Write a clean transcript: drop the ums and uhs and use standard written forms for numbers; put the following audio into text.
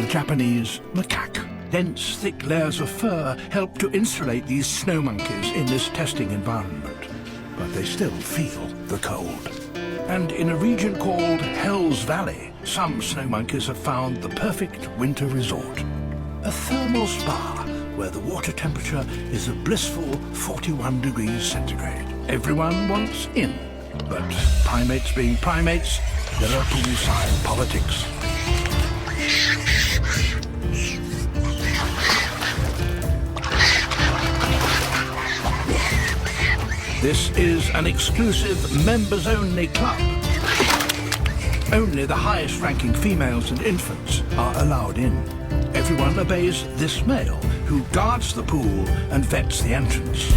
Japanese macaque. Dense, thick layers of fur help to insulate these snow monkeys in this testing environment. But they still feel the cold. And in a region called Hell's Valley, some snow monkeys have found the perfect winter resort. A thermal spa where the water temperature is a blissful 41 degrees centigrade. Everyone wants in, but primates being primates, there are poolside politics. This is an exclusive members-only club. Only the highest-ranking females and infants are allowed in. Everyone obeys this male, who guards the pool and vets the entrance.